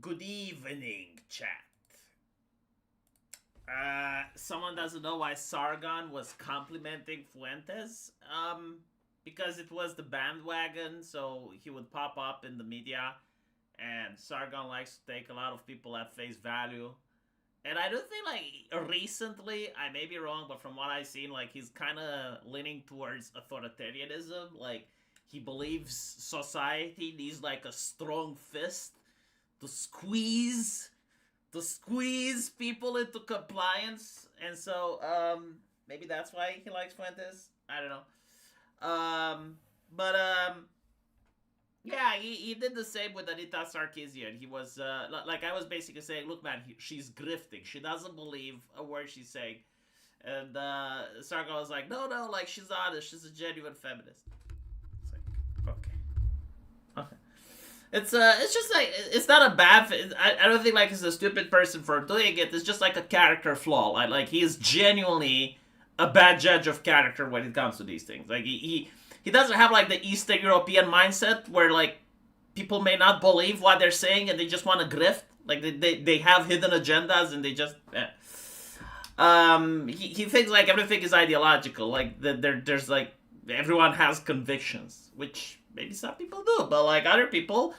Good evening, chat. Someone doesn't know why Sargon was complimenting Fuentes. Because it was the bandwagon, so he would pop up in the media, and Sargon likes to take a lot of people at face value. And I do think, like, recently, I may be wrong, but from what I've seen, like, he's kind of leaning towards authoritarianism. Like, he believes society needs, like, a strong fist to squeeze people into compliance, and so maybe that's why he likes Fuentes. I don't know. But yeah, he did the same with Anita Sarkeesian. He was like I was basically saying, look, man, she's grifting. She doesn't believe a word she's saying, and Sargon was like, no, like she's honest. She's a genuine feminist. It's like, okay. It's just like it's not a bad. I don't think like he's a stupid person for doing it. It's just like a character flaw. Like he is genuinely a bad judge of character when it comes to these things. Like he doesn't have like the Eastern European mindset where like people may not believe what they're saying and they just want to grift. Like they have hidden agendas and they just. He thinks like everything is ideological. Like there's like everyone has convictions, which maybe some people do, but like other people,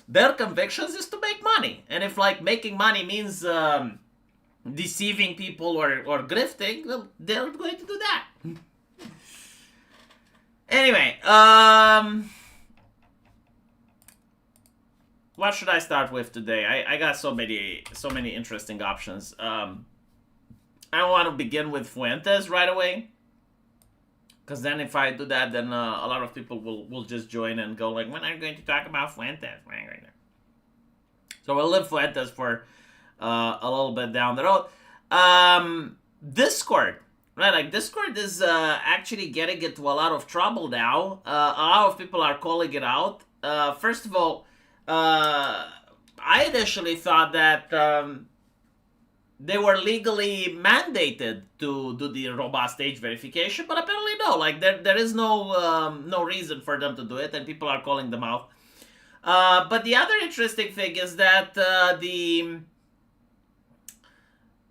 their convictions is to make money. And if like making money means deceiving people or grifting, well, they're going to do that. Anyway, what should I start with today? I got so many interesting options. I don't want to begin with Fuentes right away, because then if I do that, then a lot of people will just join and go like, when are you going to talk about Fuentes? So we'll leave Fuentes for a little bit down the road. Discord, right? Like Discord is actually getting into a lot of trouble now. A lot of people are calling it out. First of all, I initially thought that they were legally mandated to do the robust age verification, but apparently no. Like there is no reason for them to do it, and people are calling them out. But the other interesting thing is that the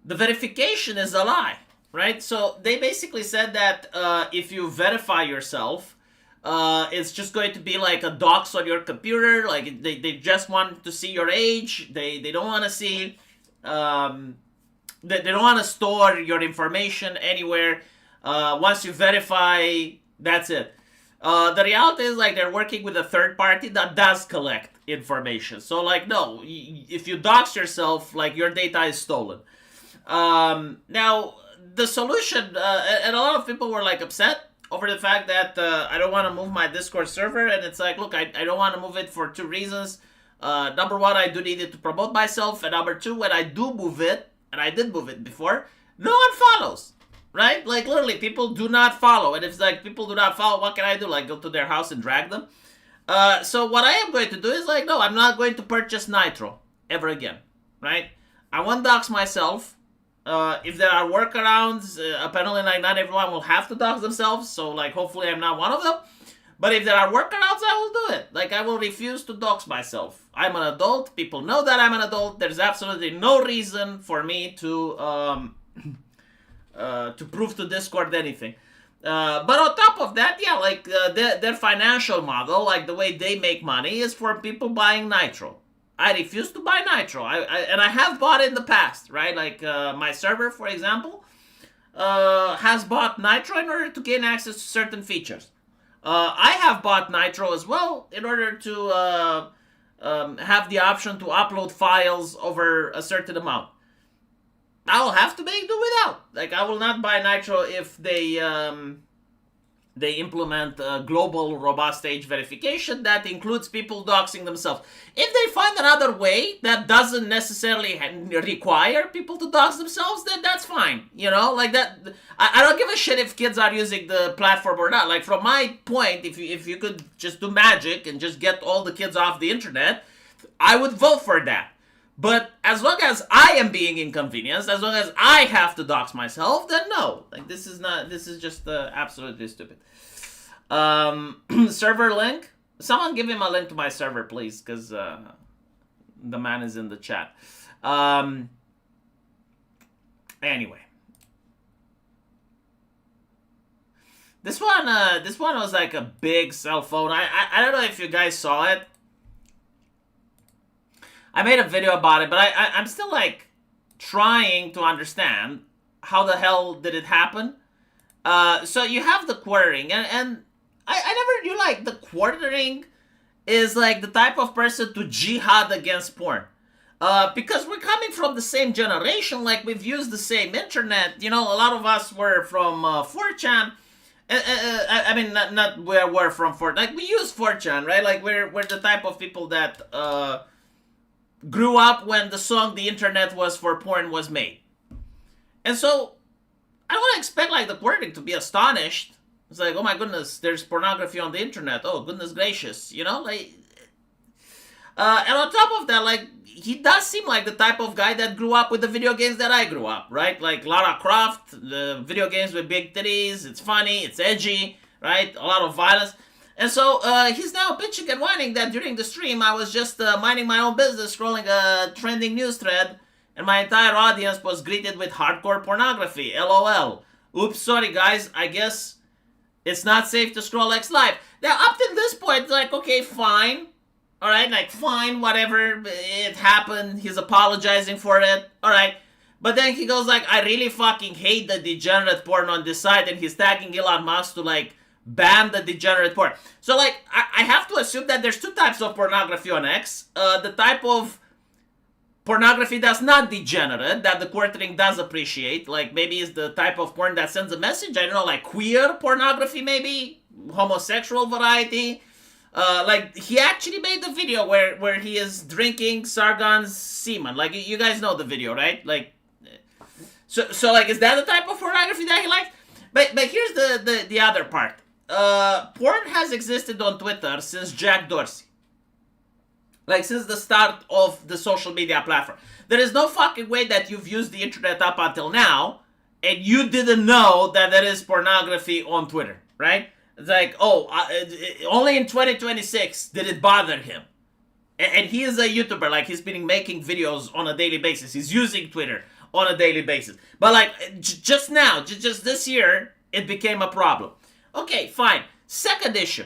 verification is a lie, right? So they basically said that if you verify yourself, it's just going to be like a dox on your computer. Like they just want to see your age. They don't want to see. They don't want to store your information anywhere. Once you verify, that's it. The reality is like they're working with a third party that does collect information. So like no, if you dox yourself, like your data is stolen. Now the solution, and a lot of people were like upset over the fact that I don't want to move my Discord server, and it's like, look, I don't want to move it for two reasons. Number one, I do need it to promote myself, and number two, when I do move it, and I did move it before, no one follows, right? Like literally, people do not follow, and if it's like people do not follow, what can I do? Like go to their house and drag them? So what I am going to do is like, no, I'm not going to purchase Nitro ever again, right? I won't dox myself. If there are workarounds, apparently like not everyone will have to dox themselves, so like hopefully I'm not one of them. But if there are workarounds, I will do it. Like, I will refuse to dox myself. I'm an adult. People know that I'm an adult. There's absolutely no reason for me to prove to Discord anything. But on top of that, yeah, like, their financial model, like, the way they make money is for people buying Nitro. I refuse to buy Nitro. And I have bought it in the past, right? Like, my server, for example, has bought Nitro in order to gain access to certain features. I have bought Nitro as well in order to have the option to upload files over a certain amount. I will have to make do without. Like, I will not buy Nitro if they implement a global robust age verification that includes people doxing themselves. If they find another way that doesn't necessarily require people to dox themselves, then that's fine. You know, like that. I don't give a shit if kids are using the platform or not. Like, from my point, if you could just do magic and just get all the kids off the internet, I would vote for that. But as long as I am being inconvenienced, as long as I have to dox myself, then no. Like, this is just absolutely stupid. Server link? Someone give him a link to my server, please, because The man is in the chat. Anyway. This one was like a big cell phone. I don't know if you guys saw it. I made a video about it, but I'm still like trying to understand how the hell did it happen. So you have the quartering, and I never knew like the quartering is like the type of person to jihad against porn. Because we're coming from the same generation, like we've used the same internet. You know, a lot of us were from 4chan. I mean, not where we're from 4chan. Like, we use 4chan, right? Like, we're the type of people that grew up when the song "The Internet Was for Porn" was made. And so, I don't expect, like, the quartering to be astonished. It's like, oh my goodness, there's pornography on the internet. Oh, goodness gracious. You know, like... and on top of that, like, he does seem like the type of guy that grew up with the video games that I grew up, right? Like Lara Croft, the video games with big titties, it's funny, it's edgy, right? A lot of violence. And so he's now bitching and whining that during the stream I was just minding my own business, scrolling a trending news thread, and my entire audience was greeted with hardcore pornography. LOL. Oops, sorry guys, I guess it's not safe to scroll X live. Now, up to this point, it's like, okay, fine. Alright, like, fine, whatever, it happened, he's apologizing for it, alright. But then he goes like, I really fucking hate the degenerate porn on this site, and he's tagging Elon Musk to, like, ban the degenerate porn. So, like, I have to assume that there's two types of pornography on X. The type of pornography that's not degenerate, that the quartering does appreciate, like, maybe is the type of porn that sends a message, I don't know, like, queer pornography, maybe? Homosexual variety? Like, he actually made the video where he is drinking Sargon's semen. Like, you guys know the video, right? Like, so like, is that the type of pornography that he likes? But here's the other part. Porn has existed on Twitter since Jack Dorsey. Like, since the start of the social media platform. There is no fucking way that you've used the internet up until now, and you didn't know that there is pornography on Twitter, right? It's like, only in 2026 did it bother him. And he is a YouTuber, like, he's been making videos on a daily basis. He's using Twitter on a daily basis. But, like, just now, just this year, it became a problem. Okay, fine. Second issue.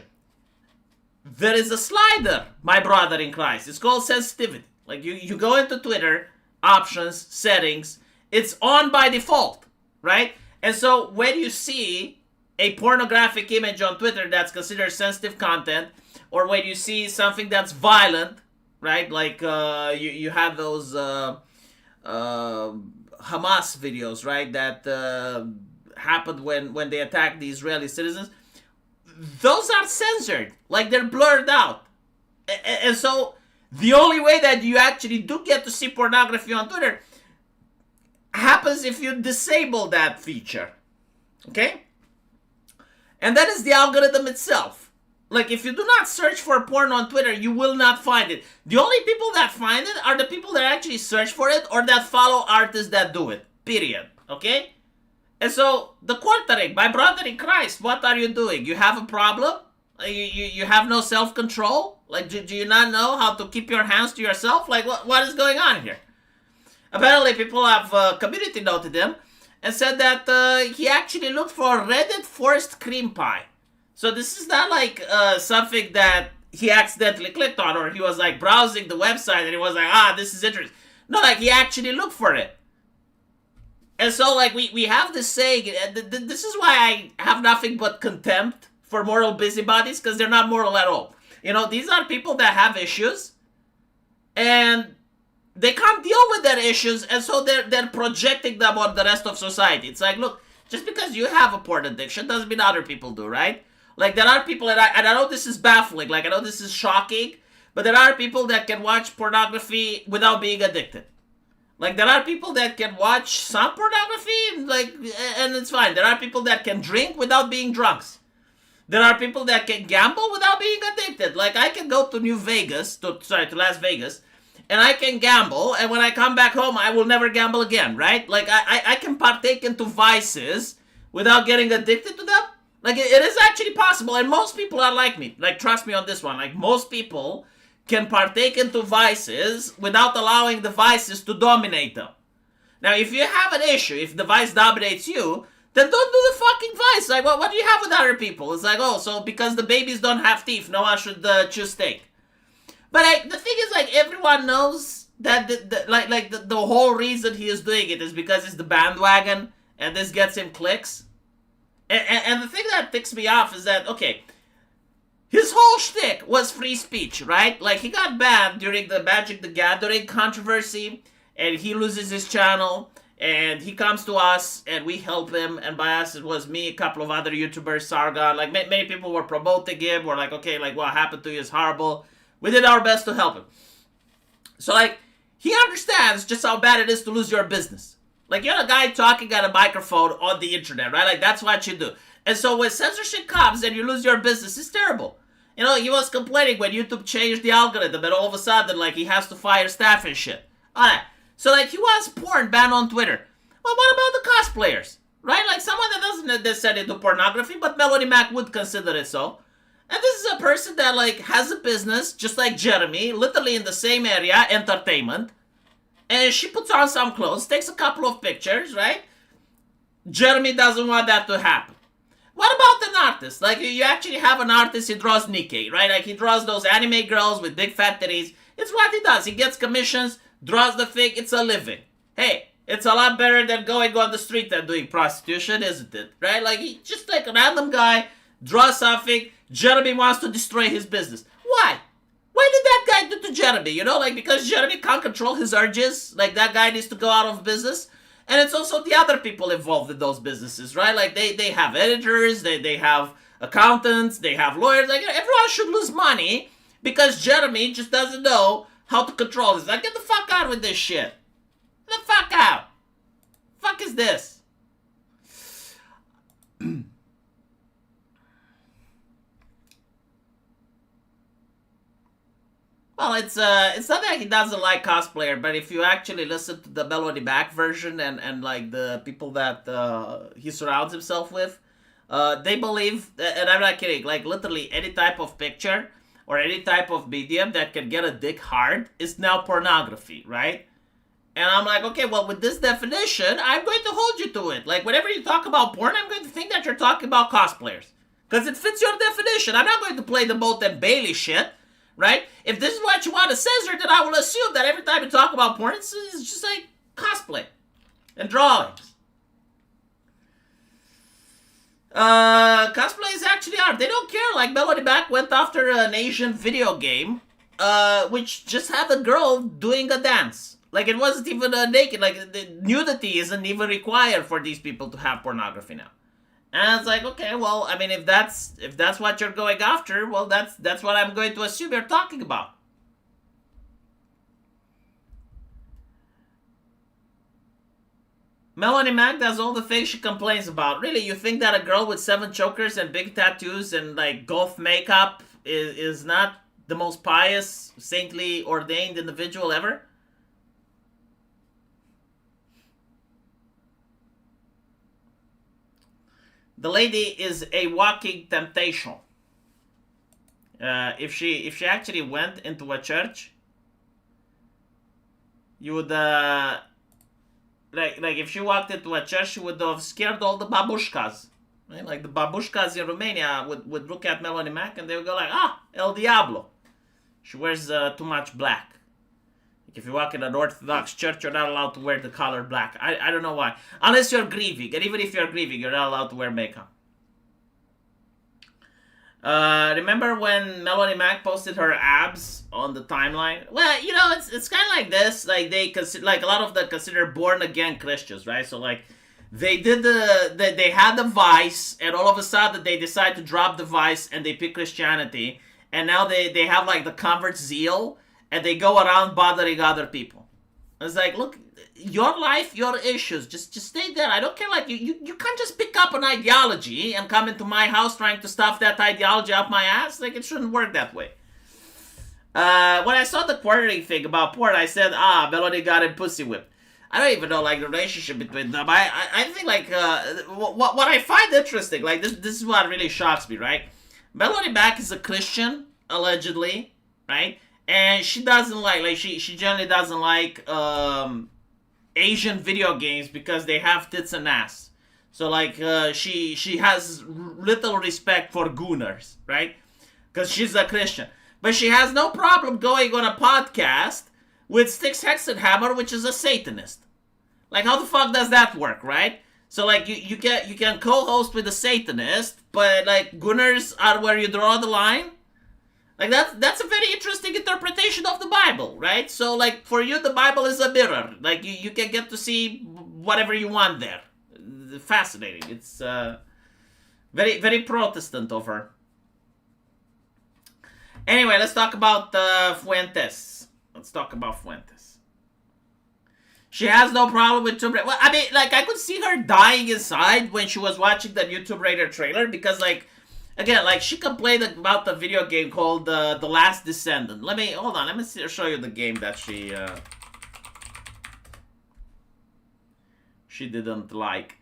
There is a slider, my brother in Christ. It's called sensitivity. Like, you go into Twitter, options, settings. It's on by default, right? And so, when you see a pornographic image on Twitter that's considered sensitive content, or when you see something that's violent, right? Like, you have those Hamas videos, right? That happened when they attacked the Israeli citizens. Those are censored. Like, they're blurred out. And so, the only way that you actually do get to see pornography on Twitter happens if you disable that feature. Okay? And that is the algorithm itself. Like, if you do not search for porn on Twitter, you will not find it. The only people that find it are the people that actually search for it or that follow artists that do it. Period. Okay? And so, the quartering, my brother in Christ, what are you doing? You have a problem? You have no self-control? Like, do you not know how to keep your hands to yourself? Like, what is going on here? Apparently, people have community noted him and said that he actually looked for Reddit forced cream pie. So this is not like something that he accidentally clicked on, or he was like browsing the website and he was like, this is interesting. No, like, he actually looked for it. And so, like, we have this saying, this is why I have nothing but contempt for moral busybodies, because they're not moral at all. You know, these are people that have issues, and they can't deal with their issues, and so they're projecting them on the rest of society. It's like, look, just because you have a porn addiction doesn't mean other people do, right? Like, there are people, and I know this is baffling, like, I know this is shocking, but there are people that can watch pornography without being addicted. Like, there are people that can watch some pornography, like, and it's fine. There are people that can drink without being drunks. There are people that can gamble without being addicted. Like, I can go to to Las Vegas, and I can gamble, and when I come back home, I will never gamble again, right? Like, I can partake into vices without getting addicted to them. Like, it is actually possible, and most people are like me. Like, trust me on this one. Like, most people can partake into vices without allowing the vices to dominate them. Now, if you have an issue, if the vice dominates you, then don't do the fucking vice. Like, what do you have with other people? It's like, oh, so because the babies don't have teeth, no one should choose steak. But the thing is, like, everyone knows that the whole reason he is doing it is because it's the bandwagon, and this gets him clicks. And the thing that ticks me off is that, okay, his whole shtick was free speech, right? Like, he got banned during the Magic the Gathering controversy, and he loses his channel, and he comes to us, and we help him, and by us, it was me, a couple of other YouTubers, Sargon, like, many people were promoting him, were like, okay, like, what happened to you is horrible. We did our best to help him. So, like, he understands just how bad it is to lose your business. Like, you're a guy talking at a microphone on the internet, right? Like, that's what you do. And so when censorship comes and you lose your business, it's terrible. You know, he was complaining when YouTube changed the algorithm, and all of a sudden, like, he has to fire staff and shit. Alright, so, like, he wants porn banned on Twitter. Well, what about the cosplayers? Right? Like, someone that doesn't descend into pornography, but Melody Mac would consider it so. And this is a person that, like, has a business, just like Jeremy, literally in the same area, entertainment. And she puts on some clothes, takes a couple of pictures, right? Jeremy doesn't want that to happen. What about an artist? Like, you actually have an artist, he draws Nikkei, right? Like, he draws those anime girls with big fat titties. It's what he does. He gets commissions, draws the thing, it's a living. Hey, it's a lot better than going on the street and doing prostitution, isn't it? Right? Like, he just like a random guy, draws something, Jeremy wants to destroy his business. Why? Why did that guy do to Jeremy? You know, like, because Jeremy can't control his urges. Like, that guy needs to go out of business. And it's also the other people involved in those businesses, right? Like, they have editors, they have accountants, they have lawyers. Like, everyone should lose money because Jeremy just doesn't know how to control this. Like, get the fuck out with this shit. Get the fuck out. Fuck is this? Well, it's not that he doesn't like cosplayer, but if you actually listen to the Melody Mac version and like the people that he surrounds himself with, they believe, and I'm not kidding, like literally any type of picture or any type of medium that can get a dick hard is now pornography, right? And I'm like, okay, well, with this definition, I'm going to hold you to it. Like, whenever you talk about porn, I'm going to think that you're talking about cosplayers. Because it fits your definition. I'm not going to play the Bolt and Bailey shit. Right? If this is what you want to censor, then I will assume that every time you talk about porn, it's just like cosplay and drawings. Cosplay is actually art. They don't care. Like, Melody Mac went after an Asian video game, which just had a girl doing a dance. Like, it wasn't even naked. Like, the nudity isn't even required for these people to have pornography now. And it's like, okay, well, I mean, if that's what you're going after, well, that's what I'm going to assume you're talking about. Melanie Mac does all the things she complains about. Really, you think that a girl with 7 chokers and big tattoos and like goth makeup is not the most pious, saintly, ordained individual ever? The lady is a walking temptation. If she actually went into a church, you would like if she walked into a church, she would have scared all the babushkas. Right? Like the babushkas in Romania would look at Melanie Mac and they would go like, El Diablo. She wears too much black. If you walk in an Orthodox church, you're not allowed to wear the color black. I don't know why. Unless you're grieving. And even if you're grieving, you're not allowed to wear makeup. Remember when Melanie Mac posted her abs on the timeline? Well, you know, it's kind of like this. Like, they consider, like, a lot of them consider born-again Christians, right? So, like, they had the vice, and all of a sudden they decide to drop the vice, and they pick Christianity. And now they have, like, the convert zeal, and they go around bothering other people. It's like, look, your life, your issues, just stay there. I don't care. Like, you can't just pick up an ideology and come into my house trying to stuff that ideology up my ass. Like, it shouldn't work that way. When I saw the quartering thing about porn, I said, Melody got him pussy whipped. I don't even know, like, the relationship between them. I think, like, what I find interesting, like, this is what really shocks me, right? Melody Mac is a Christian, allegedly, right? and she doesn't like she generally doesn't like Asian video games because they have tits and ass. So like she has little respect for gooners, right? Because she's a Christian, but she has no problem going on a podcast with Styx Hexenhammer, which is a Satanist. Like, how the fuck does that work, right? So like you can co-host with a Satanist, but like gooners are where you draw the line. Like that's a very interesting interpretation of the Bible, right? So like for you the Bible is a mirror. Like you can get to see whatever you want there. Fascinating. It's very very Protestant of her. Anyway, let's talk about Fuentes. Let's talk about Fuentes. She has no problem with Tomb Raider. Well, I mean, like, I could see her dying inside when she was watching the new Tomb Raider trailer because, like, again, like, she complained about the video game called The Last Descendant. Let me show you the game that she didn't like.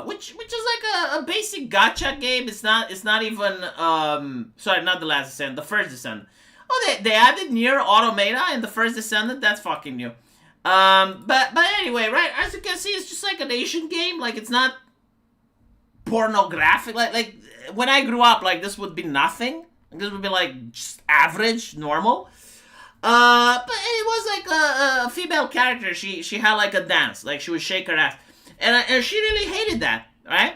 Which is like a basic gacha game. It's not even sorry, not The Last Descendant, The First Descendant. Oh, they added Nier Automata in The First Descendant. That's fucking new. But anyway, right? As you can see, it's just like an Asian game. Like, it's not pornographic. Like when I grew up, like, this would be nothing. This would be like just average, normal. But it was like a female character. She had like a dance. Like, she would shake her ass. And she really hated that, right?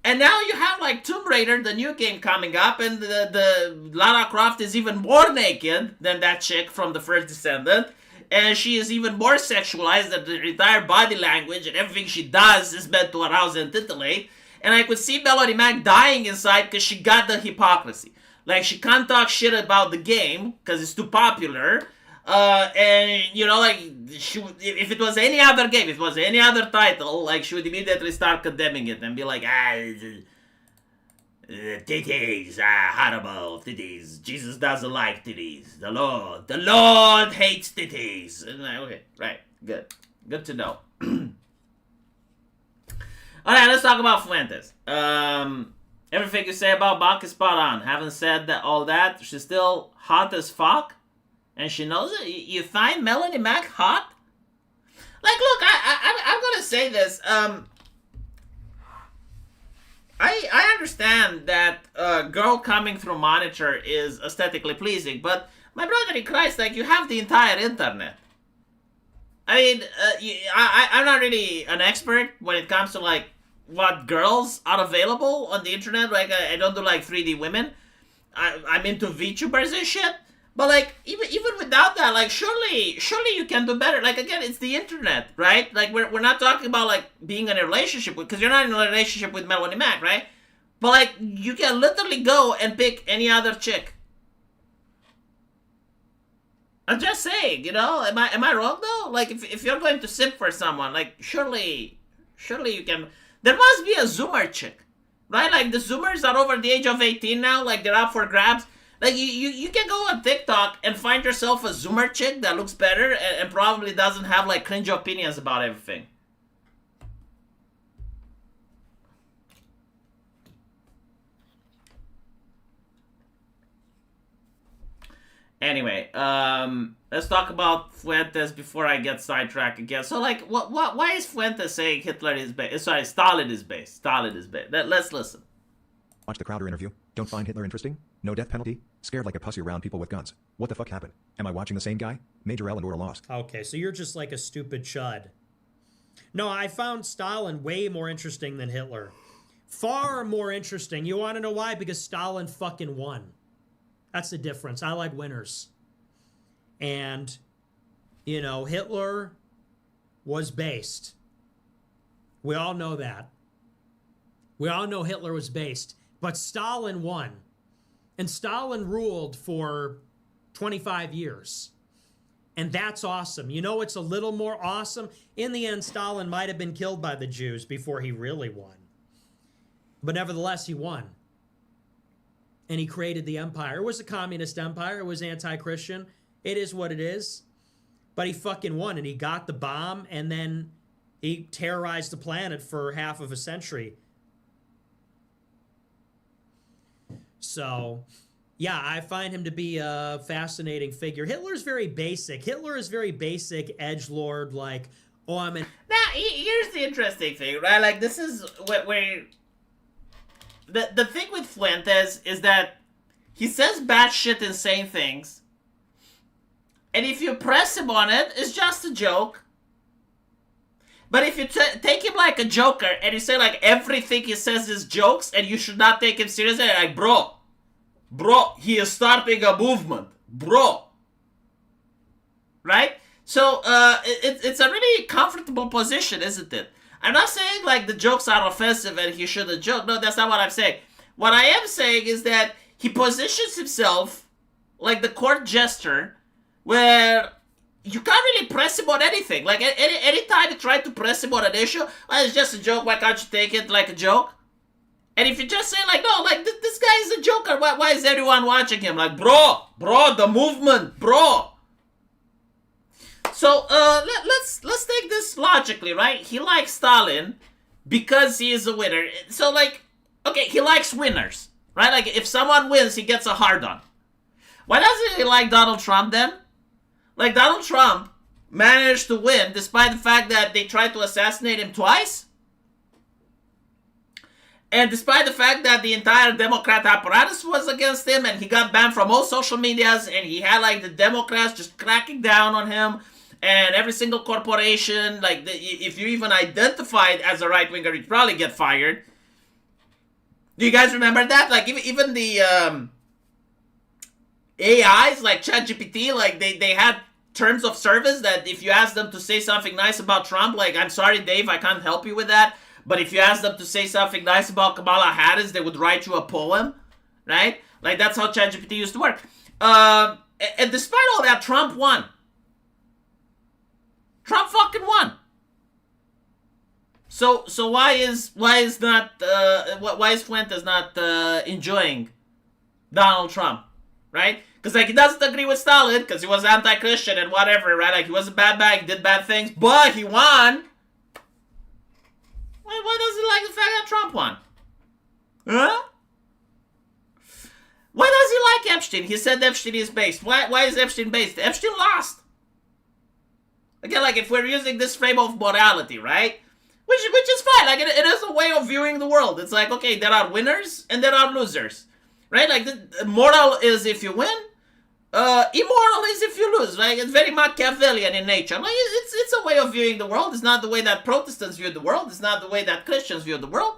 And now you have like Tomb Raider, the new game coming up, and the Lara Croft is even more naked than that chick from The First Descendant. And she is even more sexualized, that the entire body language and everything she does is meant to arouse and titillate. And I could see Melody Mac dying inside because she got the hypocrisy. Like, she can't talk shit about the game because it's too popular. And, you know, like, if it was any other game, if it was any other title, like, she would immediately start condemning it and be like, titties are horrible, titties. Jesus doesn't like titties. The Lord hates titties. And like, okay, right, good to know. Alright, let's talk about Fuentes. Everything you say about Bach is spot on. Having said all that, she's still hot as fuck. And she knows it. You find Melanie Mac hot? Like, look, I'm gonna say this. I understand that a girl coming through monitor is aesthetically pleasing, but my brother in Christ, like, you have the entire internet. I mean, I'm not really an expert when it comes to, like, what girls are available on the internet. Like, I don't do, like, 3D women. I'm into VTubers and shit. But, like, even without that, like, surely you can do better. Like, again, it's the internet, right? Like, we're not talking about, like, being in a relationship with, because you're not in a relationship with Melanie Mac, right? But, like, you can literally go and pick any other chick. I'm just saying, you know? Am I wrong, though? Like, if you're going to simp for someone, like, surely you can. There must be a Zoomer chick, right? Like, the Zoomers are over the age of 18 now. Like, they're up for grabs. Like, you can go on TikTok and find yourself a Zoomer chick that looks better and probably doesn't have, like, cringe opinions about everything. Anyway, let's talk about Fuentes before I get sidetracked again. So, like, why is Fuentes saying Hitler is base? Sorry, Stalin is base. Stalin is base. Let's listen. Watch the Crowder interview. Don't find Hitler interesting? No death penalty? Scared like a pussy around people with guns. What the fuck happened? Am I watching the same guy? Major Eleanor lost. Okay, so you're just like a stupid chud. No, I found Stalin way more interesting than Hitler. Far more interesting. You want to know why? Because Stalin fucking won. That's the difference. I like winners. And, you know, Hitler was based. We all know that. We all know Hitler was based. But Stalin won. And Stalin ruled for 25 years. And that's awesome. You know what's a little more awesome? In the end, Stalin might have been killed by the Jews before he really won. But nevertheless, he won. And he created the empire. It was a communist empire. It was anti-Christian. It is what it is. But he fucking won. And he got the bomb. And then he terrorized the planet for half of a century. So, Yeah, I find him to be a fascinating figure. Hitler's very basic. Hitler is very basic, edgelord, like, oh, I'm an... Now, here's the interesting thing, right? Like, this is where the thing with Fuentes is that he says batshit insane things, and if you press him on it, it's just a joke. But if you take him like a joker and you say like everything he says is jokes and you should not take him seriously, like, bro, he is starting a movement, bro. Right? So it's a really comfortable position, isn't it? I'm not saying like the jokes are offensive and he shouldn't joke. No, that's not what I'm saying. What I am saying is that he positions himself like the court jester where you can't really press him on anything. Like, any time you try to press him on an issue, well, it's just a joke, why can't you take it like a joke? And if you just say, like, no, like, this guy is a joker, why is everyone watching him? Like, bro, the movement, bro. So, let's take this logically, right? He likes Stalin because he is a winner. So, like, okay, he likes winners, right? Like, if someone wins, he gets a hard-on. Why doesn't he like Donald Trump, then? Like, Donald Trump managed to win despite the fact that they tried to assassinate him twice. And despite the fact that the entire Democrat apparatus was against him and he got banned from all social medias and he had, like, the Democrats just cracking down on him and every single corporation, like, if you even identified as a right-winger, you'd probably get fired. Do you guys remember that? Like, even the AIs, like ChatGPT, like, they had terms of service that if you ask them to say something nice about Trump, like, I'm sorry, Dave, I can't help you with that. But if you ask them to say something nice about Kamala Harris, they would write you a poem, right? Like, that's how ChatGPT used to work. And despite all that, Trump won. Trump fucking won. So why is Fuentes not enjoying Donald Trump, right? Because, like, he doesn't agree with Stalin because he was anti-Christian and whatever, right? Like, he was a bad guy, he did bad things, but he won. Why does he like the fact that Trump won? Huh? Why does he like Epstein? He said Epstein is based. Why is Epstein based? Epstein lost. Again, like, if we're using this frame of morality, right? Which is fine. Like, it is a way of viewing the world. It's like, okay, there are winners and there are losers. Right? Like, the moral is if you win. Immoral is if you lose. Right? It's very Machiavellian in nature. Like, it's a way of viewing the world. It's not the way that Protestants view the world. It's not the way that Christians view the world.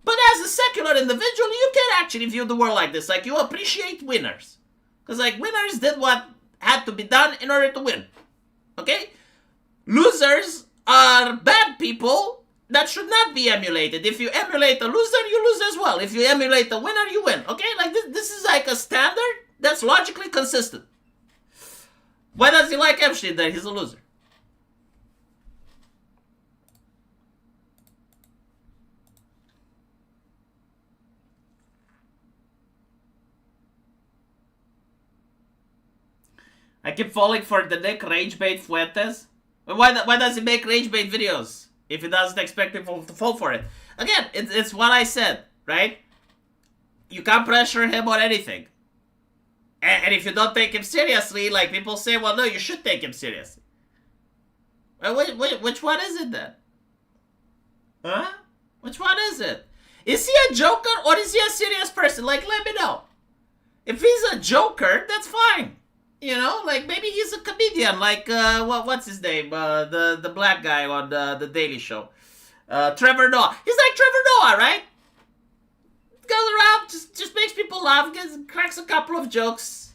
But as a secular individual, you can actually view the world like this. Like, you appreciate winners. Because, like, winners did what had to be done in order to win. Okay? Losers are bad people that should not be emulated. If you emulate a loser, you lose as well. If you emulate a winner, you win. Okay? Like, this is like a standard that's logically consistent. Why does he like Epstein then? He's a loser. I keep falling for the Nick Ragebait Fuentes. Why does he make Ragebait videos if he doesn't expect people to fall for it? Again, it's what I said, right? You can't pressure him on anything. And if you don't take him seriously, like, people say, well, no, you should take him seriously. Well, which one is it then? Huh? Which one is it? Is he a joker or is he a serious person? Like, let me know. If he's a joker, that's fine. You know, like, maybe he's a comedian, like, what's his name? The black guy on the Daily Show. Trevor Noah. He's like Trevor Noah, right? Goes around, just makes people laugh, cracks a couple of jokes.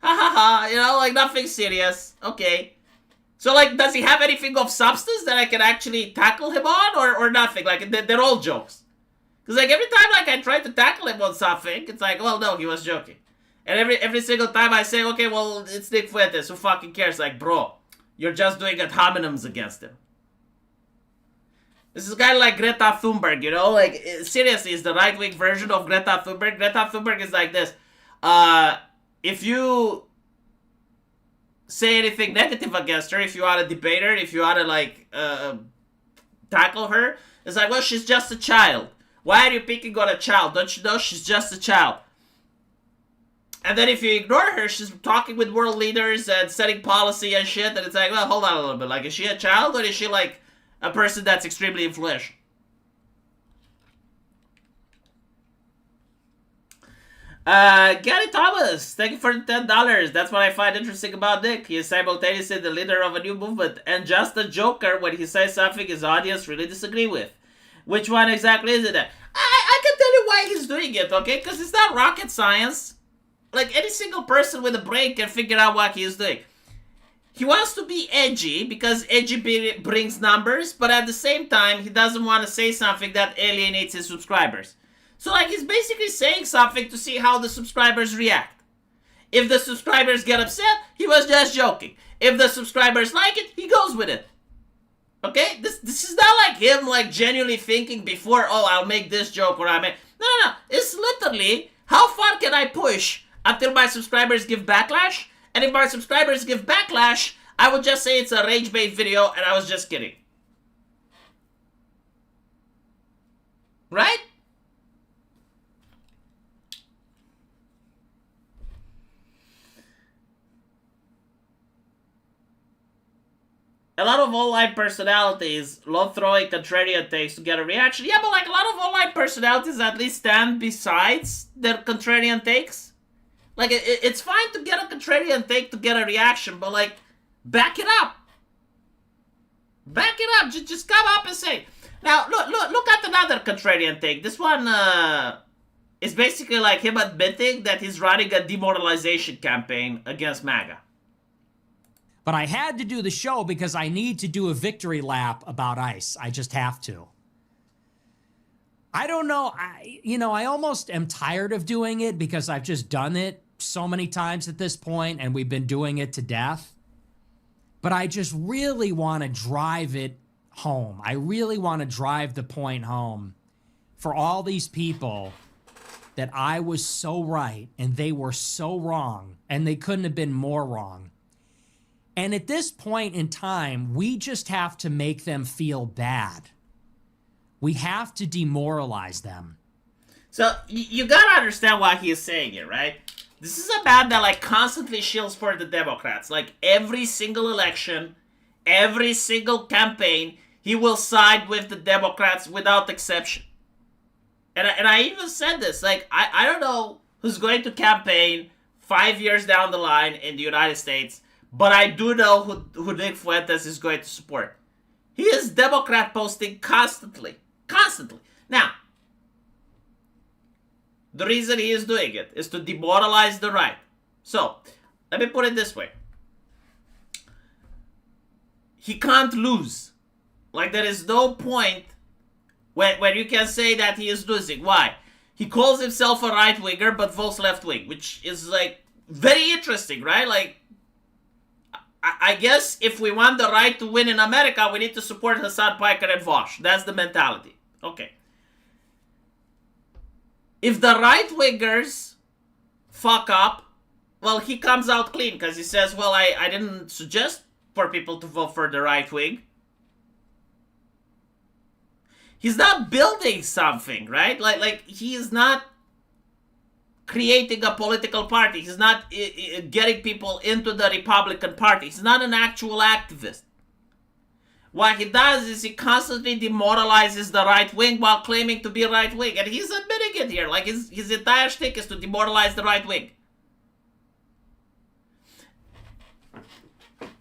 Ha ha ha, you know, like, nothing serious. Okay. So, like, does he have anything of substance that I can actually tackle him on, or nothing? Like, they're all jokes. Because, like, every time, like, I try to tackle him on something, it's like, well, no, he was joking. And every single time I say, okay, well, it's Nick Fuentes, who fucking cares? Like, bro, you're just doing ad hominems against him. This is kind of like Greta Thunberg, you know? Like, seriously, it's the right-wing version of Greta Thunberg. Greta Thunberg is like this. If you say anything negative against her, if you are a debater, if you are to, like, tackle her, it's like, well, she's just a child. Why are you picking on a child? Don't you know she's just a child? And then if you ignore her, she's talking with world leaders and setting policy and shit. And it's like, well, hold on a little bit. Like, is she a child or is she like a person that's extremely influential? Gary Thomas, thank you for the $10. That's what I find interesting about Nick. He is simultaneously the leader of a new movement and just a joker when he says something his audience really disagree with. Which one exactly is it? I can tell you why he's doing it, okay? Because it's not rocket science. Like, any single person with a brain can figure out what he is doing. He wants to be edgy because edgy brings numbers, but at the same time, he doesn't want to say something that alienates his subscribers. So, like, he's basically saying something to see how the subscribers react. If the subscribers get upset, he was just joking. If the subscribers like it, he goes with it. Okay? This is not like him, like, genuinely thinking before, oh, I'll make this joke or I make... No. It's literally, how far can I push until my subscribers give backlash? And if my subscribers give backlash, I would just say it's a rage bait video and I was just kidding. Right? A lot of online personalities love throwing contrarian takes to get a reaction. Yeah, but like a lot of online personalities at least stand besides their contrarian takes. Like, it's fine to get a contrarian take to get a reaction, but like, back it up. Back it up. Just come up and say. Now, look at another contrarian take. This one is basically like him admitting that he's running a demoralization campaign against MAGA. But I had to do the show because I need to do a victory lap about ICE. I just have to. I don't know. I almost am tired of doing it because I've just done it so many times at this point and we've been doing it to death. But I just really want to drive it home. I really want to drive the point home for all these people that I was so right and they were so wrong and they couldn't have been more wrong. And at this point in time, we just have to make them feel bad. We have to demoralize them. So, you gotta understand why he is saying it, right? This is a man that, like, constantly shills for the Democrats. Like, every single election, every single campaign, he will side with the Democrats without exception. And I even said this, like, I don't know who's going to campaign 5 years down the line in the United States, but I do know who Nick Fuentes is going to support. He is Democrat posting constantly. Constantly. Now, the reason he is doing it is to demoralize the right. So, let me put it this way. He can't lose. Like, there is no point when you can say that he is losing. Why? He calls himself a right-winger but votes left-wing, which is, like, very interesting, right? Like, I guess if we want the right to win in America, we need to support Hassan Piker and Vosh. That's the mentality. Okay. If the right-wingers fuck up, well, he comes out clean because he says, well, I didn't suggest for people to vote for the right wing. He's not building something, right? Like he is not creating a political party. He's not getting people into the Republican Party. He's not an actual activist. What he does is he constantly demoralizes the right wing while claiming to be right wing. And he's admitting it here. Like his entire shtick is to demoralize the right wing.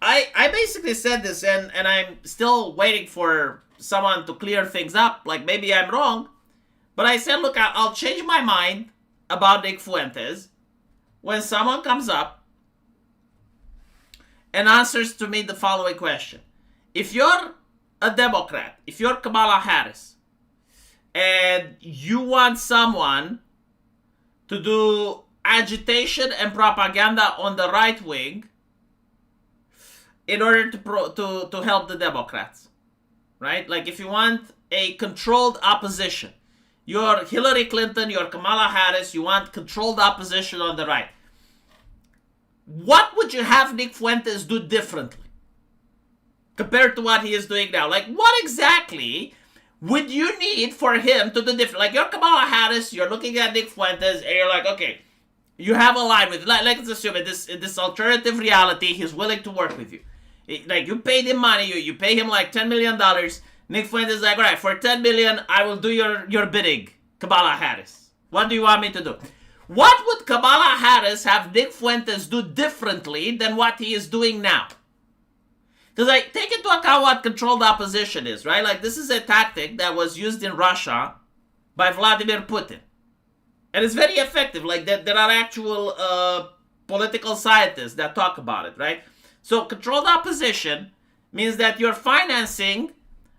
I basically said this and I'm still waiting for someone to clear things up. Like maybe I'm wrong. But I said, look, I'll change my mind about Nick Fuentes when someone comes up and answers to me the following question. If you're a Democrat, if you're Kamala Harris, and you want someone to do agitation and propaganda on the right wing in order to help the Democrats, right? Like if you want a controlled opposition, you're Hillary Clinton, you're Kamala Harris, you want controlled opposition on the right. What would you have Nick Fuentes do differently compared to what he is doing now? Like, what exactly would you need for him to do different? Like, you're Kamala Harris, you're looking at Nick Fuentes, and you're like, okay, You have a line with, like let's assume in this alternative reality, he's willing to work with you. Like you paid him money, you pay him like $10 million. Nick Fuentes is like, all right, for $10 million, I will do your bidding, Kamala Harris. What do you want me to do? What would Kamala Harris have Nick Fuentes do differently than what he is doing now? Because like, take into account what controlled opposition is, right? Like this is a tactic that was used in Russia by Vladimir Putin. And it's very effective. Like there are actual political scientists that talk about it, right? So controlled opposition means that you're financing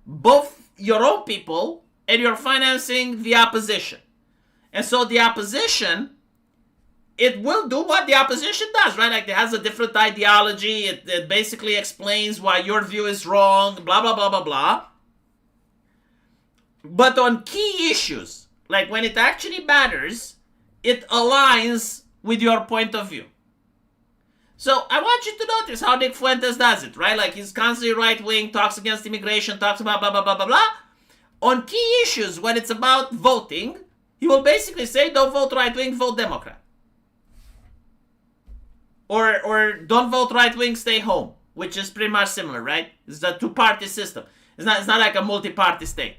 both your own people and you're financing the opposition. And so the opposition, it will do what the opposition does, right? Like it has a different ideology. It basically explains why your view is wrong, blah, blah, blah, blah, blah. But on key issues, like when it actually matters, it aligns with your point of view. So I want you to notice how Nick Fuentes does it, right? Like he's constantly right-wing, talks against immigration, talks about blah, blah, blah, blah, blah. On key issues, when it's about voting, he will basically say, don't vote right-wing, vote Democrat. Or don't vote right-wing, stay home, which is pretty much similar, right? It's a two-party system. It's not like a multi-party state.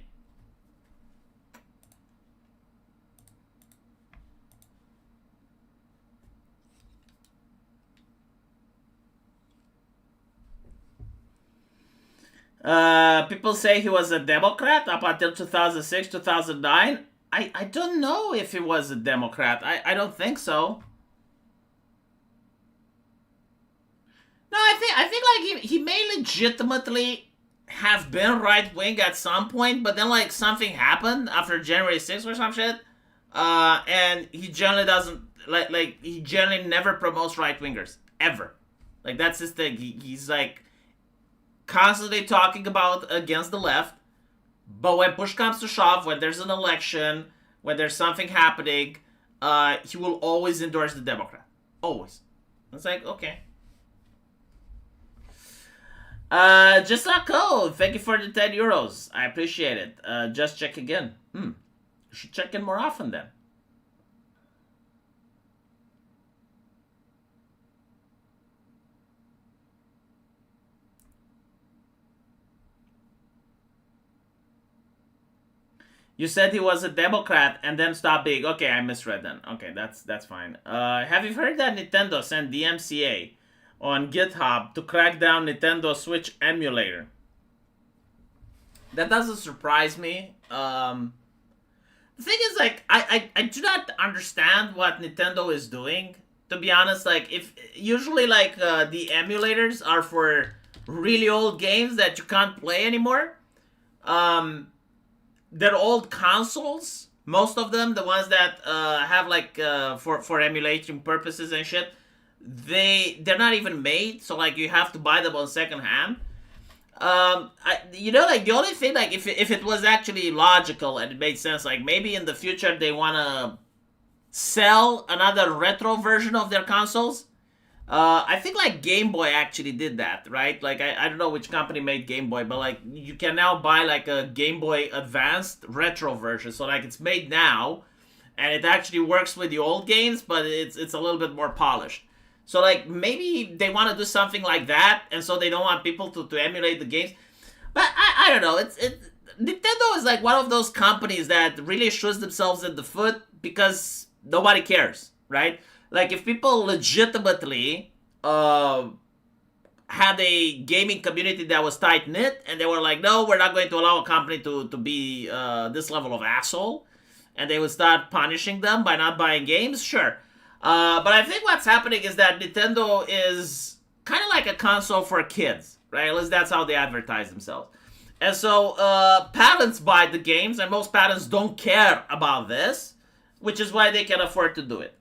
People say he was a Democrat up until 2006, 2009. I don't know if he was a Democrat. I don't think so. No, I think like he may legitimately have been right wing at some point, but then like something happened after January 6th or some shit. And he generally doesn't like he generally never promotes right wingers ever. Like that's his thing. He's like constantly talking about against the left, but when push comes to shove, when there's an election, when there's something happening, he will always endorse the Democrat. Always. It's like, okay. Just a code. Thank you for the 10 euros. I appreciate it. Just check again. You should check in more often then. You said he was a Democrat and then stopped being. Okay, I misread then. Okay, that's fine. Have you heard that Nintendo sent DMCA on GitHub to crack down Nintendo Switch emulator? That doesn't surprise me. The thing is, like, I do not understand what Nintendo is doing. To be honest, like, if usually like the emulators are for really old games that you can't play anymore. They're old consoles, most of them, the ones that have like for emulation purposes and shit. They're not even made, so like you have to buy them on second hand. Like the only thing, like if it was actually logical and it made sense, like maybe in the future they wanna sell another retro version of their consoles. I think like Game Boy actually did that, right? Like I don't know which company made Game Boy, but like you can now buy like a Game Boy Advanced retro version. So like it's made now and it actually works with the old games, but it's a little bit more polished. So like maybe they want to do something like that, and so they don't want people to emulate the games. But I don't know. Nintendo is like one of those companies that really shoots themselves in the foot because nobody cares, right? Like, if people legitimately had a gaming community that was tight-knit, and they were like, no, we're not going to allow a company to be this level of asshole, and they would start punishing them by not buying games, sure. But I think what's happening is that Nintendo is kind of like a console for kids, right? At least that's how they advertise themselves. And so parents buy the games, and most parents don't care about this, which is why they can afford to do it.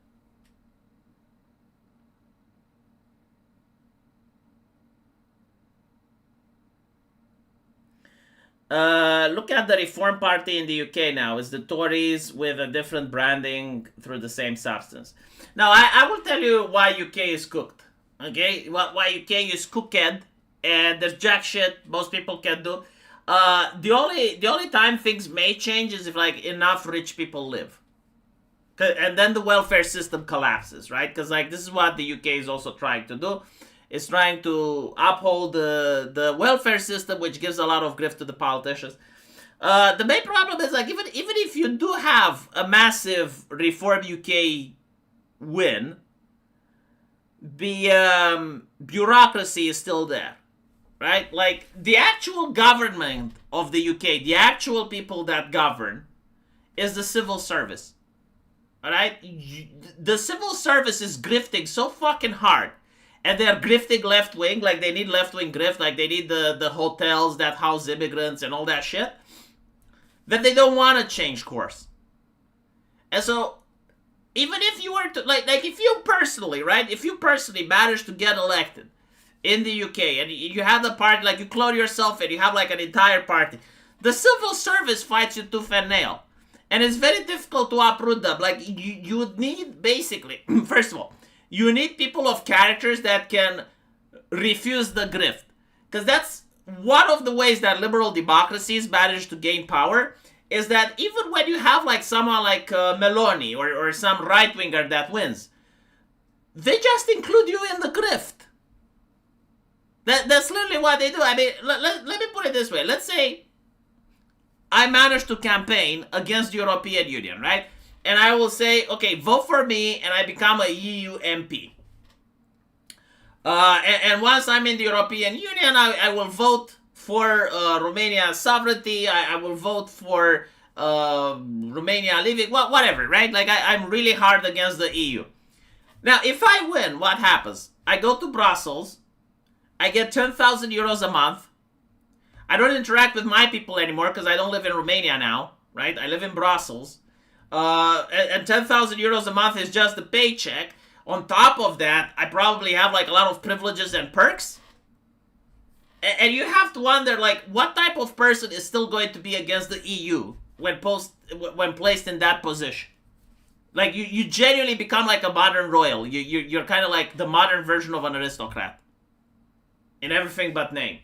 Look at the Reform Party in the UK now. It's the Tories with a different branding through the same substance. Now, I will tell you why UK is cooked. Okay? Why UK is cooked, and there's jack shit most people can do. The only time things may change is if like enough rich people live. And then the welfare system collapses, right? Because like this is what the UK is also trying to do. It's trying to uphold the welfare system, which gives a lot of grift to the politicians. The main problem is like even if you do have a massive Reform UK win, the bureaucracy is still there, right? Like the actual government of the UK, the actual people that govern, is the civil service. All right, the civil service is grifting so fucking hard, and they're grifting left wing, like they need left wing grift, like they need the hotels that house immigrants and all that shit, that they don't want to change course. And so, even if you were to like if you personally, right, if you personally manage to get elected in the UK and you have the party, like you clone yourself and you have like an entire party, the civil service fights you tooth and nail. And it's very difficult to uproot them. Like, you would need, basically, first of all, you need people of characters that can refuse the grift. Because that's one of the ways that liberal democracies manage to gain power, is that even when you have, like, someone like Meloni or some right-winger that wins, they just include you in the grift. That's literally what they do. I mean, let me put it this way. Let's say I managed to campaign against the European Union, right? And I will say, okay, vote for me, and I become a EU MP. And once I'm in the European Union, I will vote for Romania's sovereignty. I will vote for Romania leaving, whatever, right? Like, I'm really hard against the EU. Now, if I win, what happens? I go to Brussels. I get 10,000 euros a month. I don't interact with my people anymore because I don't live in Romania now, right? I live in Brussels. And 10,000 euros a month is just the paycheck. On top of that, I probably have like a lot of privileges and perks. And you have to wonder, like, what type of person is still going to be against the EU when placed in that position? Like, you genuinely become like a modern royal. You're kind of like the modern version of an aristocrat. In everything but name.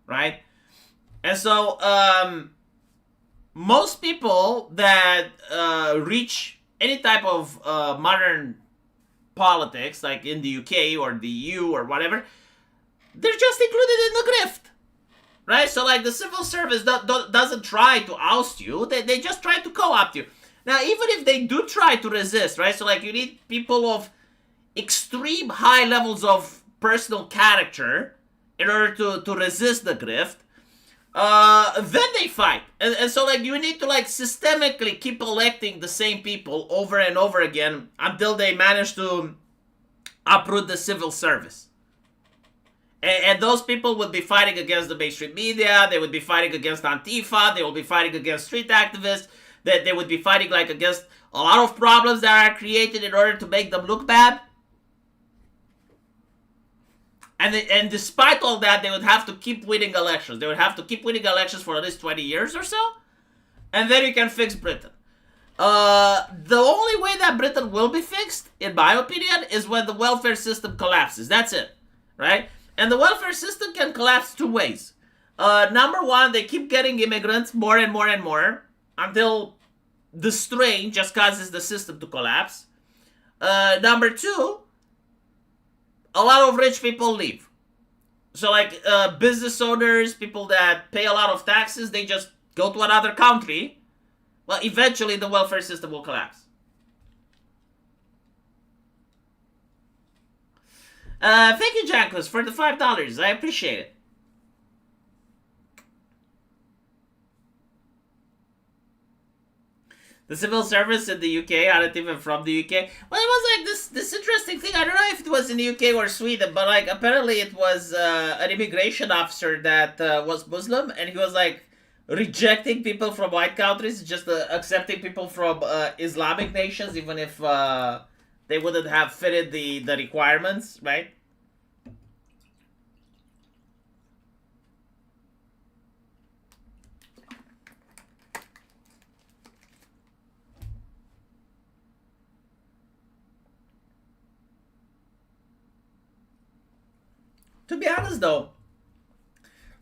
Right? And so, most people that reach any type of modern politics, like in the UK or the EU or whatever, they're just included in the grift. Right? So, like, the civil service doesn't try to oust you. They just try to co-opt you. Now, even if they do try to resist, right? So, like, you need people of extreme high levels of personal character in order to resist the grift, then they fight. And so, like, you need to, like, systemically keep electing the same people over and over again until they manage to uproot the civil service. And those people would be fighting against the mainstream media, they would be fighting against Antifa, they will be fighting against street activists, they would be fighting, like, against a lot of problems that are created in order to make them look bad. And despite all that, they would have to keep winning elections. They would have to keep winning elections for at least 20 years or so. And then you can fix Britain. The only way that Britain will be fixed, in my opinion, is when the welfare system collapses. That's it. Right? And the welfare system can collapse two ways. Number one, they keep getting immigrants more and more and more until the strain just causes the system to collapse. Number two, a lot of rich people leave. So, like, business owners, people that pay a lot of taxes, they just go to another country. Well, eventually the welfare system will collapse. Thank you, Jacqueline, for the $5. I appreciate it. The civil service in the UK, not even from the UK. Well, it was like this interesting thing. I don't know if it was in the UK or Sweden, but like apparently it was an immigration officer that was Muslim, and he was like rejecting people from white countries, just accepting people from Islamic nations, even if they wouldn't have fitted the requirements, right? To be honest, though,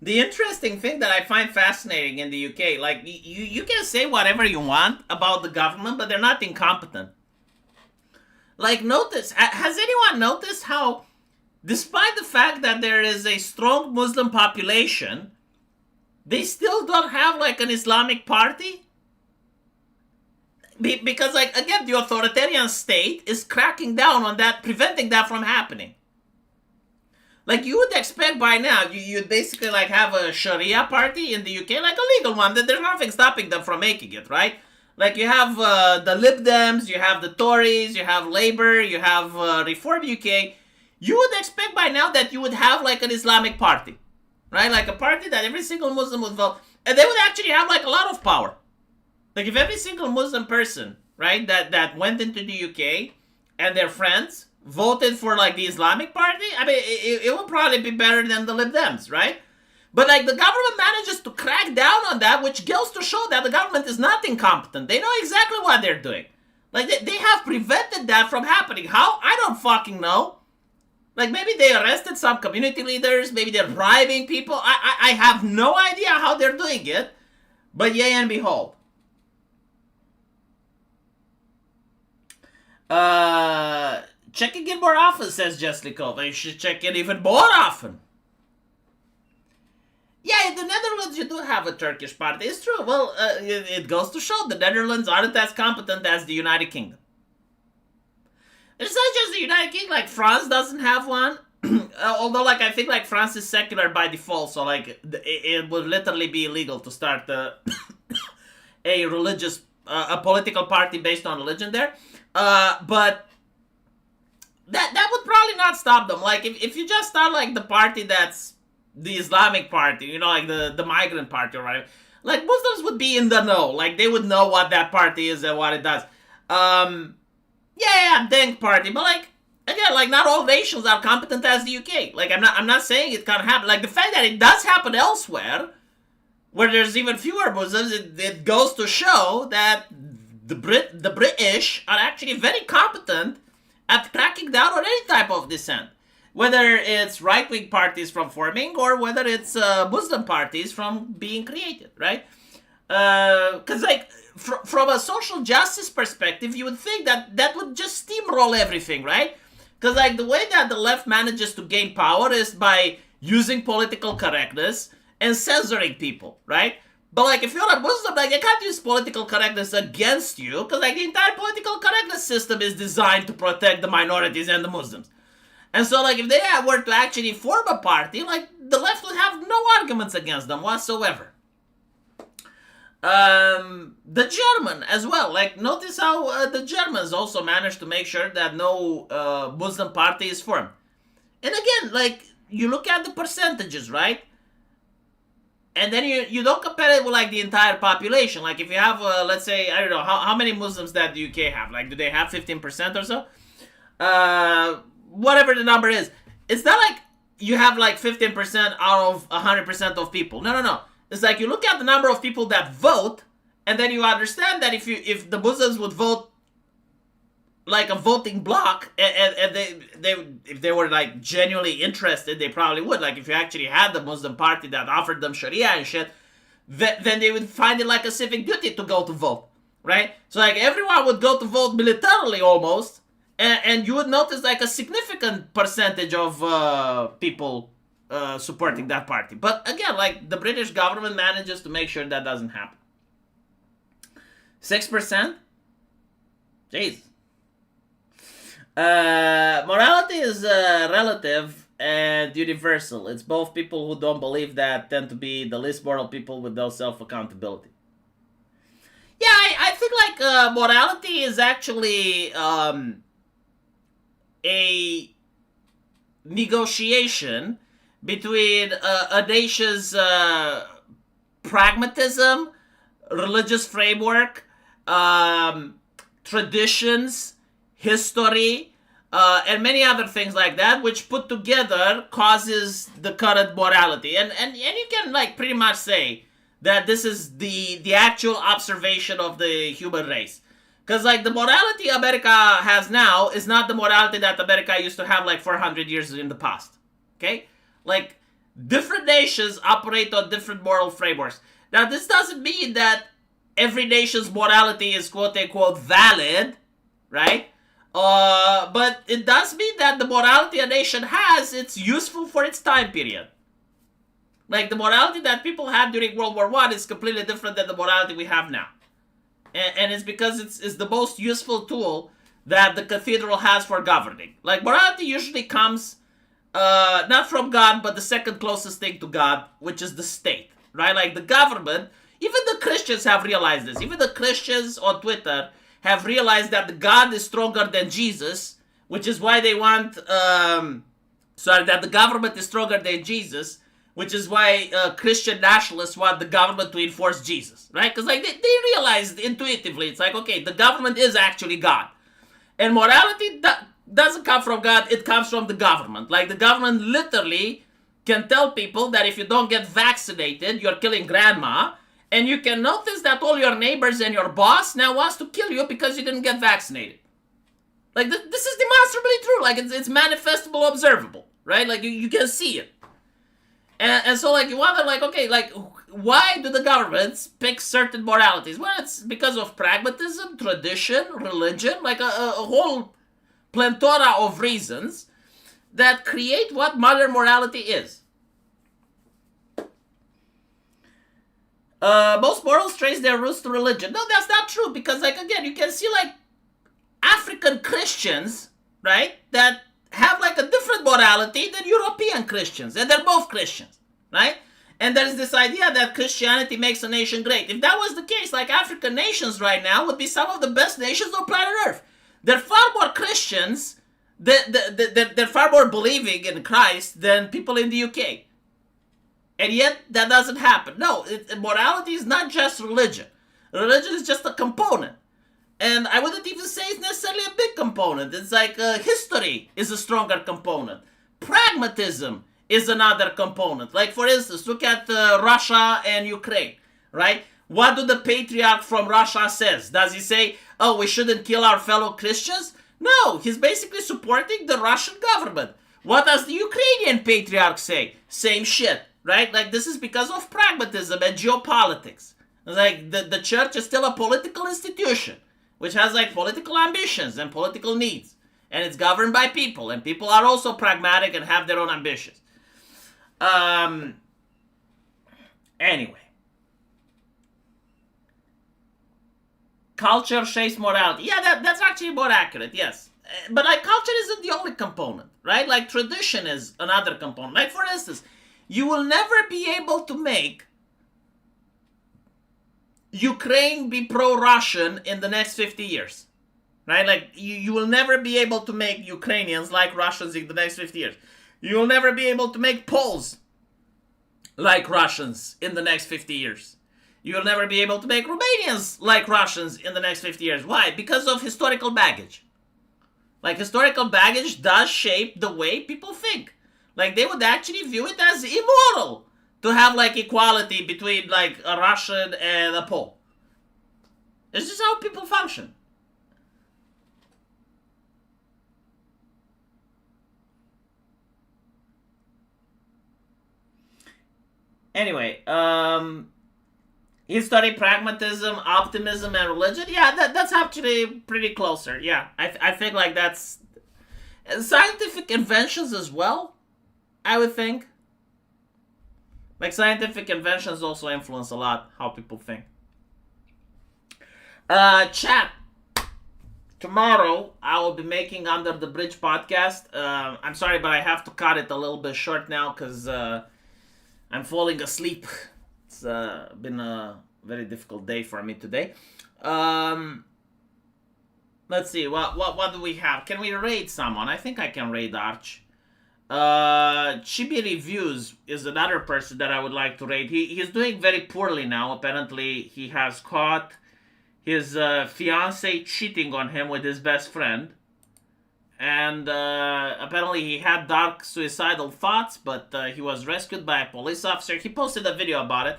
The interesting thing that I find fascinating in the UK, like, you can say whatever you want about the government, but they're not incompetent. Like, notice, has anyone noticed how, despite the fact that there is a strong Muslim population, they still don't have, like, an Islamic party? Because, like, again, the authoritarian state is cracking down on that, preventing that from happening. Like, you would expect by now, you'd basically, like, have a Sharia party in the UK, like a legal one, that there's nothing stopping them from making it, right? Like, you have the Lib Dems, you have the Tories, you have Labour, you have Reform UK. You would expect by now that you would have, like, an Islamic party, right? Like, a party that every single Muslim would vote, and they would actually have, like, a lot of power. Like, if every single Muslim person, right, that went into the UK and their friends voted for, like, the Islamic party, I mean, it would probably be better than the Lib Dems, right? But, like, the government manages to crack down on that, which goes to show that the government is not incompetent. They know exactly what they're doing. Like, they have prevented that from happening. How? I don't fucking know. Like, maybe they arrested some community leaders, maybe they're bribing people. I have no idea how they're doing it. But yea and behold. Checking in more often, says Jeslikova. You should check in even more often. Yeah, in the Netherlands you do have a Turkish party. It's true. Well, it goes to show the Netherlands aren't as competent as the United Kingdom. It's not just the United Kingdom. Like, France doesn't have one. Although, like, I think, like, France is secular by default. So, like, it would literally be illegal to start a religious, a political party based on religion there. But that would probably not stop them. Like, if you just start, like, the party that's the Islamic party, you know, like the migrant party or whatever, like, Muslims would be in the know. Like, they would know what that party is and what it does. Yeah, Denk party, but, like, again, like, not all nations are competent as the UK. Like, I'm not saying it can't happen. Like, the fact that it does happen elsewhere, where there's even fewer Muslims, it goes to show that the British are actually very competent at cracking down on any type of dissent. Whether it's right-wing parties from forming or whether it's Muslim parties from being created, right? Because, like, from a social justice perspective, you would think that would just steamroll everything, right? Because, like, the way that the left manages to gain power is by using political correctness and censoring people, right? But, like, if you're a Muslim, like, they can't use political correctness against you, because, like, the entire political correctness system is designed to protect the minorities and the Muslims. And so, like, if they were to actually form a party, like, the left would have no arguments against them whatsoever. The German as well. Like, notice how the Germans also managed to make sure that no Muslim party is formed. And again, like, you look at the percentages, right? And then you don't compare it with, like, the entire population. Like, if you have, let's say, I don't know, how many Muslims that the UK have? Like, do they have 15% or so? Whatever the number is. It's not like you have, like, 15% out of 100% of people. No. It's like you look at the number of people that vote, and then you understand that if the Muslims would vote like a voting bloc, and they if they were, like, genuinely interested, they probably would. Like, if you actually had the Muslim party that offered them Sharia and shit, then they would find it like a civic duty to go to vote, right? So, like, everyone would go to vote militarily almost, and you would notice, like, a significant percentage of people supporting that party. But again, like, the British government manages to make sure that doesn't happen. 6%? Jeez. Morality is relative and universal. It's both people who don't believe that tend to be the least moral people with no self-accountability. Yeah, I think, like, morality is actually a negotiation between a nation's pragmatism, religious framework, traditions, history, and many other things like that, which put together causes the current morality. And you can, like, pretty much say that this is the actual observation of the human race. Because, like, the morality America has now is not the morality that America used to have, like, 400 years in the past. Okay? Like, different nations operate on different moral frameworks. Now, this doesn't mean that every nation's morality is quote-unquote valid, right? But it does mean that the morality a nation has, it's useful for its time period. Like, the morality that people had during World War I is completely different than the morality we have now. And it's because it's the most useful tool that the cathedral has for governing. Like, morality usually comes not from God, but the second closest thing to God, which is the state, right? Like, the government, even the Christians have realized this. Even the Christians on Twitter have realized that the God is stronger than Jesus, which is why they want, that the government is stronger than Jesus, which is why Christian nationalists want the government to enforce Jesus, right? Because like they realized intuitively, it's like, okay, the government is actually God. And morality doesn't come from God, it comes from the government. Like, the government literally can tell people that if you don't get vaccinated, you're killing grandma. And you can notice that all your neighbors and your boss now wants to kill you because you didn't get vaccinated. Like, this is demonstrably true. Like, it's manifestable, observable, right? Like, you can see it. And so, like, you wonder, like, okay, like, why do the governments pick certain moralities? Well, it's because of pragmatism, tradition, religion, like a whole plethora of reasons that create what modern morality is. Most morals trace their roots to religion. No, that's not true, because, like, again, you can see, like, African Christians, right, that have, like, a different morality than European Christians, and they're both Christians, right? And there's this idea that Christianity makes a nation great. If that was the case, like, African nations right now would be some of the best nations on planet Earth. They're far more Christians, they're far more believing in Christ than people in the UK. And yet, that doesn't happen. No, morality is not just religion. Religion is just a component. And I wouldn't even say it's necessarily a big component. It's like history is a stronger component. Pragmatism is another component. Like, for instance, look at Russia and Ukraine, right? What do the patriarch from Russia says? Does he say, oh, we shouldn't kill our fellow Christians? No, he's basically supporting the Russian government. What does the Ukrainian patriarch say? Same shit, right? Like, this is because of pragmatism and geopolitics. Like, the church is still a political institution, which has, like, political ambitions and political needs. And it's governed by people. And people are also pragmatic and have their own ambitions. Anyway. Culture shapes morality. Yeah, that's actually more accurate, yes. But, like, culture isn't the only component, right? Like, tradition is another component. Like, for instance, you will never be able to make Ukraine be pro-Russian in the next 50 years, right? Like, you will never be able to make Ukrainians like Russians in the next 50 years. You will never be able to make Poles like Russians in the next 50 years. You will never be able to make Romanians like Russians in the next 50 years. Why? Because of historical baggage. Like, historical baggage does shape the way people think. Like, they would actually view it as immoral to have, like, equality between, like, a Russian and a Pole. It's just how people function. Anyway, history, pragmatism, optimism, and religion. Yeah, that's actually pretty closer. Yeah, I think, like, that's scientific inventions as well, I would think. Like, scientific inventions also influence a lot how people think. Chat. Tomorrow, I will be making Under the Bridge podcast. I'm sorry, but I have to cut it a little bit short now because I'm falling asleep. It's been a very difficult day for me today. Let's see. What do we have? Can we raid someone? I think I can raid Arch. Chibi Reviews is another person that I would like to raid. He's doing very poorly now. Apparently, he has caught his fiance cheating on him with his best friend. And apparently he had dark suicidal thoughts, but he was rescued by a police officer. He posted a video about it.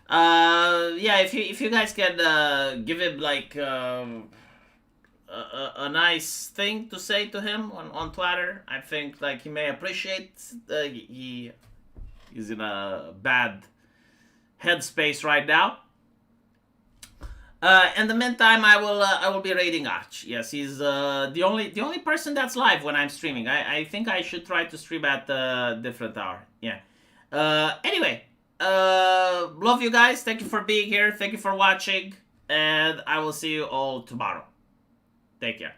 Yeah, if you guys can give him, like, a nice thing to say to him on Twitter, I think, like, he may appreciate. He's in a bad headspace right now. In the meantime, I will be raiding Arch. Yes, he's the only person that's live when I'm streaming. I think I should try to stream at a different hour. Yeah. Anyway, love you guys. Thank you for being here. Thank you for watching, and I will see you all tomorrow. Take care.